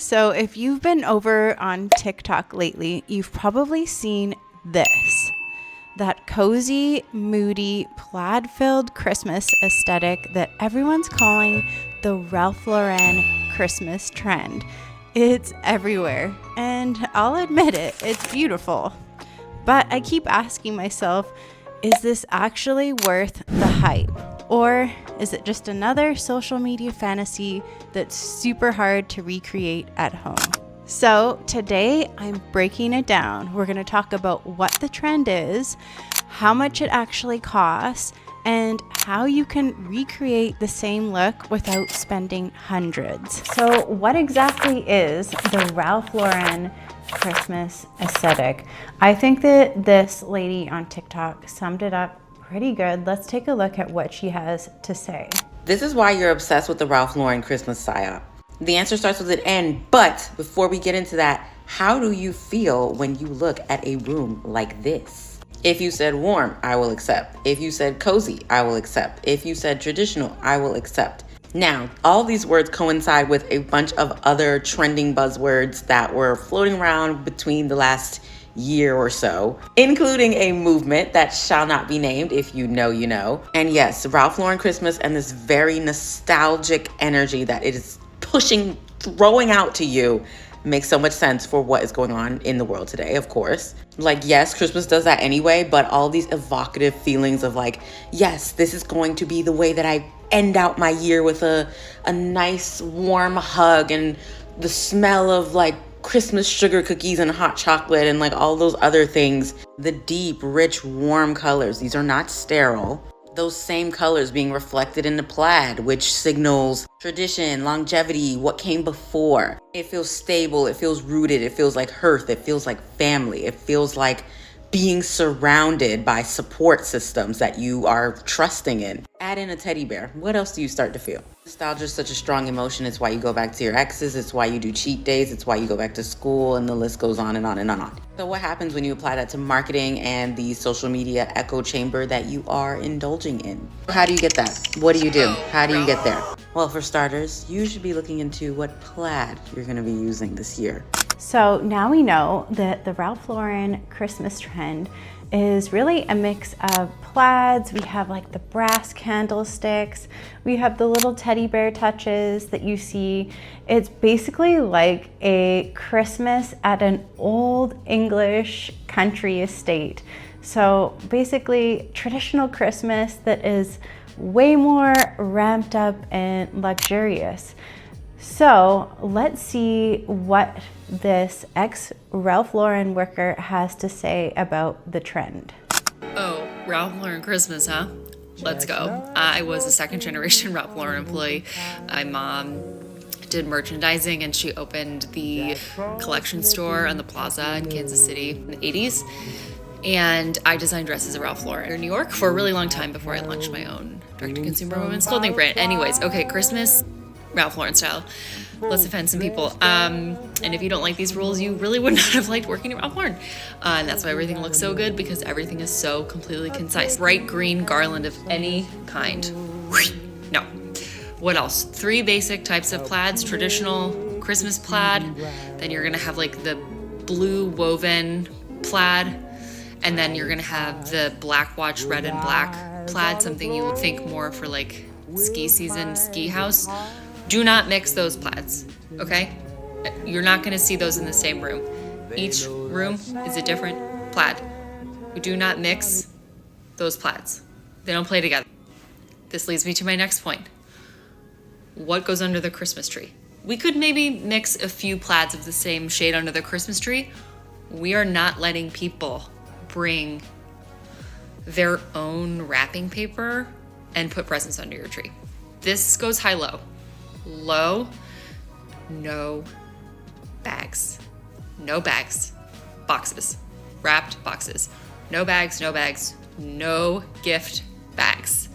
So if you've been over on TikTok lately, you've probably seen this. That cozy, moody, plaid-filled Christmas aesthetic that everyone's calling the Ralph Lauren Christmas trend. It's everywhere, and I'll admit it, it's beautiful. But I keep asking myself, is this actually worth the hype? Or is it just another social media fantasy that's super hard to recreate at home? So today I'm breaking it down. We're going to talk about what the trend is, how much it actually costs, and how you can recreate the same look without spending hundreds. So what exactly is the Ralph Lauren Christmas aesthetic? I think that this lady on TikTok summed it up pretty good. Let's take a look at what she has to say. This is why you're obsessed with the Ralph Lauren Christmas psyop. The answer starts with an N, but before we get into that, how do you feel when you look at a room like this? If you said warm, I will accept. If you said cozy, I will accept. If you said traditional, I will accept. Now, all these words coincide with a bunch of other trending buzzwords that were floating around between the last year or so, including a movement that shall not be named. If you know, you know. And yes, Ralph Lauren Christmas and this very nostalgic energy that it is pushing, throwing out to you makes so much sense for what is going on in the world today, of course. Like, yes, Christmas does that anyway, but all these evocative feelings of like, yes, this is going to be the way that I end out my year with a nice warm hug and the smell of like Christmas sugar cookies and hot chocolate and like all those other things. The deep, rich, warm colors, these are not sterile. Those same colors being reflected in the plaid, which signals tradition, longevity, what came before. It feels stable, it feels rooted, it feels like hearth, it feels like family, it feels like being surrounded by support systems that you are trusting in. Add in a teddy bear. What else do you start to feel? Nostalgia is such a strong emotion. It's why you go back to your exes. It's why you do cheat days. It's why you go back to school, and the list goes on and on and on. So what happens when you apply that to marketing and the social media echo chamber that you are indulging in? How do you get that? What do you do? How do you get there? Well, for starters, you should be looking into what plaid you're going to be using this year. So now we know that the Ralph Lauren Christmas trend is really a mix of plaids. We have like the brass candlesticks. We have the little teddy bear touches that you see. It's basically like a Christmas at an old English country estate. So basically traditional Christmas that is way more ramped up and luxurious. So let's see what this ex-Ralph Lauren worker has to say about the trend. Oh, Ralph Lauren Christmas, huh? Let's go. I was a second generation Ralph Lauren employee. My mom did merchandising and she opened the collection store on the plaza in Kansas City in the 80s. And I designed dresses at Ralph Lauren in New York for a really long time before I launched my own direct-to-consumer women's clothing brand. Anyways, okay, Christmas, Ralph Lauren style. Let's offend some people. And if you don't like these rules, you really would not have liked working at Ralph Lauren. And that's why everything looks so good, because everything is so completely concise. Bright green garland of any kind. No. What else? 3 basic types of plaids. Traditional Christmas plaid. Then you're gonna have like the blue woven plaid. And then you're gonna have the black watch red and black plaid, something you would think more for like ski season, ski house. Do not mix those plaids, okay? You're not gonna see those in the same room. Each room is a different plaid. We do not mix those plaids. They don't play together. This leads me to my next point. What goes under the Christmas tree? We could maybe mix a few plaids of the same shade under the Christmas tree. We are not letting people bring their own wrapping paper and put presents under your tree. This goes high-low. Low, no bags. No bags. Boxes. Wrapped boxes. No bags, no bags. No gift bags.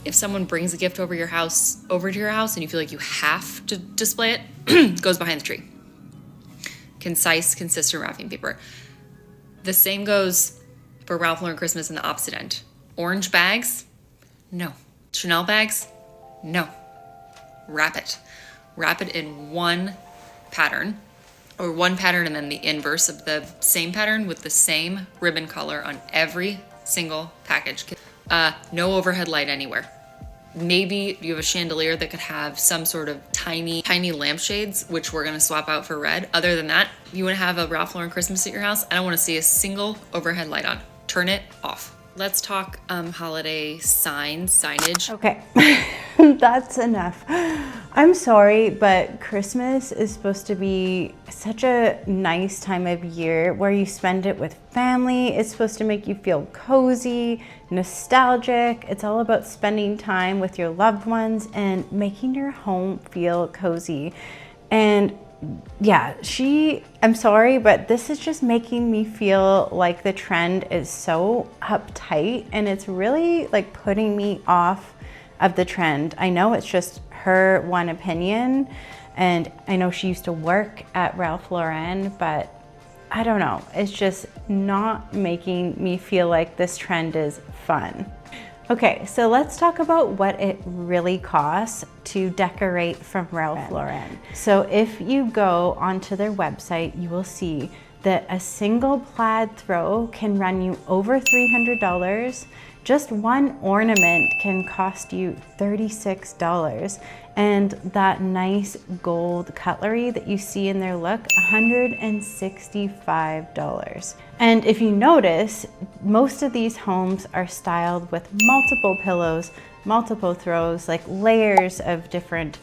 If someone brings a gift over to your house and you feel like you have to display it, goes behind the tree. Concise, consistent wrapping paper. The same goes for Ralph Lauren Christmas in the opposite end. Orange bags? No. Chanel bags? No. Wrap it. Wrap it in one pattern, or one pattern and then the inverse of the same pattern with the same ribbon color on every single package. No overhead light anywhere. Maybe you have a chandelier that could have some sort of tiny lampshades, which we're gonna swap out for red. Other than that, you wanna have a Ralph Lauren Christmas at your house, I don't wanna see a single overhead light on. Turn it off. Let's talk holiday signage. Okay, that's enough. I'm sorry, but Christmas is supposed to be such a nice time of year where you spend it with family. It's supposed to make you feel cozy, nostalgic. It's all about spending time with your loved ones and making your home feel cozy. And yeah, I'm sorry, but this is just making me feel like the trend is so uptight and it's really like putting me off of the trend. I know it's just her one opinion, and I know she used to work at Ralph Lauren, but I don't know. It's just not making me feel like this trend is fun. Okay, so let's talk about what it really costs to decorate from Ralph Lauren. So if you go onto their website, you will see that a single plaid throw can run you over $300. Just one ornament can cost you $36. And that nice gold cutlery that you see in their look, $165. And if you notice, most of these homes are styled with multiple pillows, multiple throws, like layers of different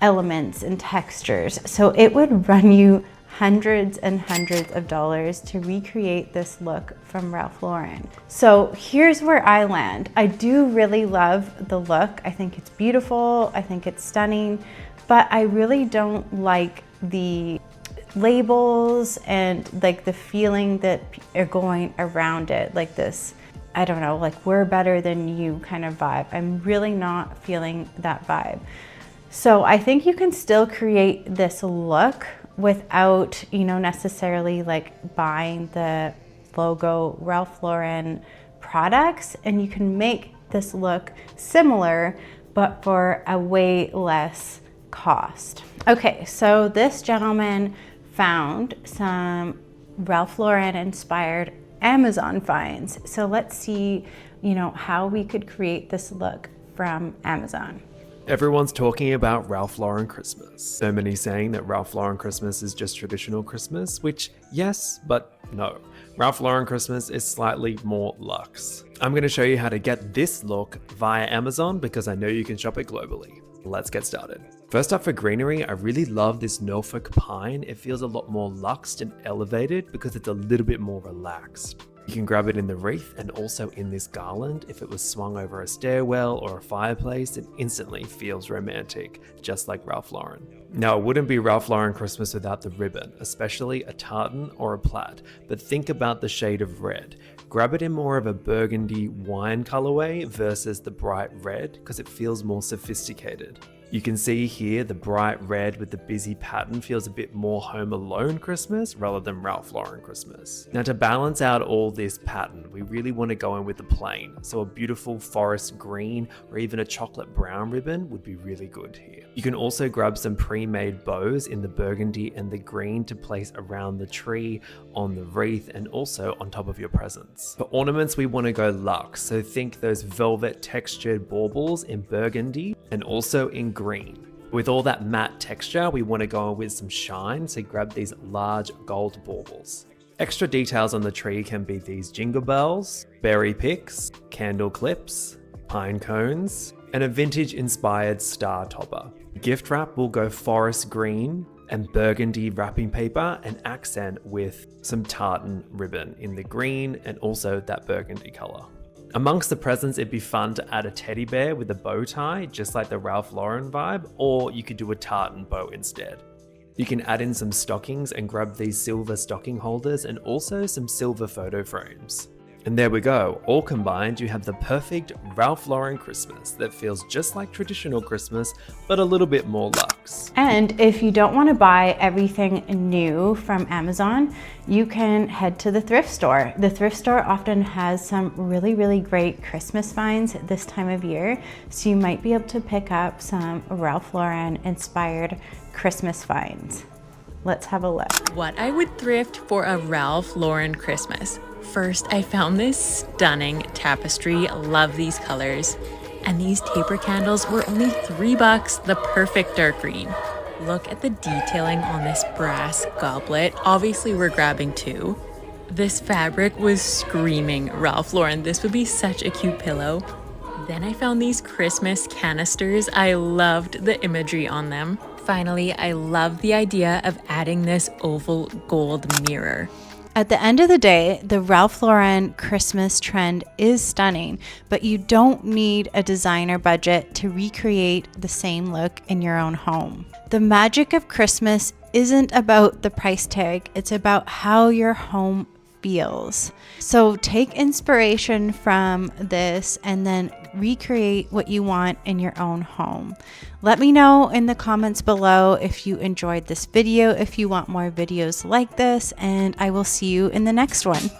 elements and textures. So it would run you hundreds and hundreds of dollars to recreate this look from Ralph Lauren. So here's where I land. I do really love the look. I think it's beautiful. I think it's stunning, but I really don't like the labels and like the feeling that are going around it, like this, I don't know, like we're better than you kind of vibe. I'm really not feeling that vibe. So I think you can still create this look without, necessarily like buying the logo Ralph Lauren products, and you can make this look similar, but for a way less cost. Okay, so this gentleman found some Ralph Lauren inspired Amazon finds. So let's see, how we could create this look from Amazon. Everyone's talking about Ralph Lauren Christmas. So many saying that Ralph Lauren Christmas is just traditional Christmas, which yes, but no. Ralph Lauren Christmas is slightly more luxe. I'm going to show you how to get this look via Amazon because I know you can shop it globally. Let's get started. First up, for greenery, I really love this Norfolk pine. It feels a lot more luxed and elevated because it's a little bit more relaxed. You can grab it in the wreath and also in this garland. If it was swung over a stairwell or a fireplace, it instantly feels romantic, just like Ralph Lauren. Now, it wouldn't be Ralph Lauren Christmas without the ribbon, especially a tartan or a plaid, but think about the shade of red. Grab it in more of a burgundy wine colorway versus the bright red because it feels more sophisticated. You can see here the bright red with the busy pattern feels a bit more Home Alone Christmas rather than Ralph Lauren Christmas. Now, to balance out all this pattern, we really want to go in with the plain, so a beautiful forest green or even a chocolate brown ribbon would be really good here. You can also grab some pre-made bows in the burgundy and the green to place around the tree, on the wreath, and also on top of your presents. For ornaments, we want to go luxe, so think those velvet textured baubles in burgundy and also in green. With all that matte texture, we want to go with some shine, so grab these large gold baubles. Extra details on the tree can be these jingle bells, berry picks, candle clips, pine cones, and a vintage inspired star topper. Gift wrap will go forest green and burgundy wrapping paper and accent with some tartan ribbon in the green and also that burgundy color. Amongst the presents, it'd be fun to add a teddy bear with a bow tie, just like the Ralph Lauren vibe, or you could do a tartan bow instead. You can add in some stockings and grab these silver stocking holders and also some silver photo frames. And there we go, all combined, you have the perfect Ralph Lauren Christmas that feels just like traditional Christmas, but a little bit more luxe. And if you don't want to buy everything new from Amazon, you can head to the thrift store. The thrift store often has some really, really great Christmas finds this time of year. So you might be able to pick up some Ralph Lauren inspired Christmas finds. Let's have a look. What I would thrift for a Ralph Lauren Christmas. First, I found this stunning tapestry. Love these colors. And these taper candles were only $3, the perfect dark green. Look at the detailing on this brass goblet. Obviously, we're grabbing 2. This fabric was screaming Ralph Lauren. This would be such a cute pillow. Then I found these Christmas canisters. I loved the imagery on them. Finally, I love the idea of adding this oval gold mirror. At the end of the day, the Ralph Lauren Christmas trend is stunning, but you don't need a designer budget to recreate the same look in your own home. The magic of Christmas isn't about the price tag, it's about how your home feels. So take inspiration from this and then recreate what you want in your own home. Let me know in the comments below if you enjoyed this video, if you want more videos like this, and I will see you in the next one.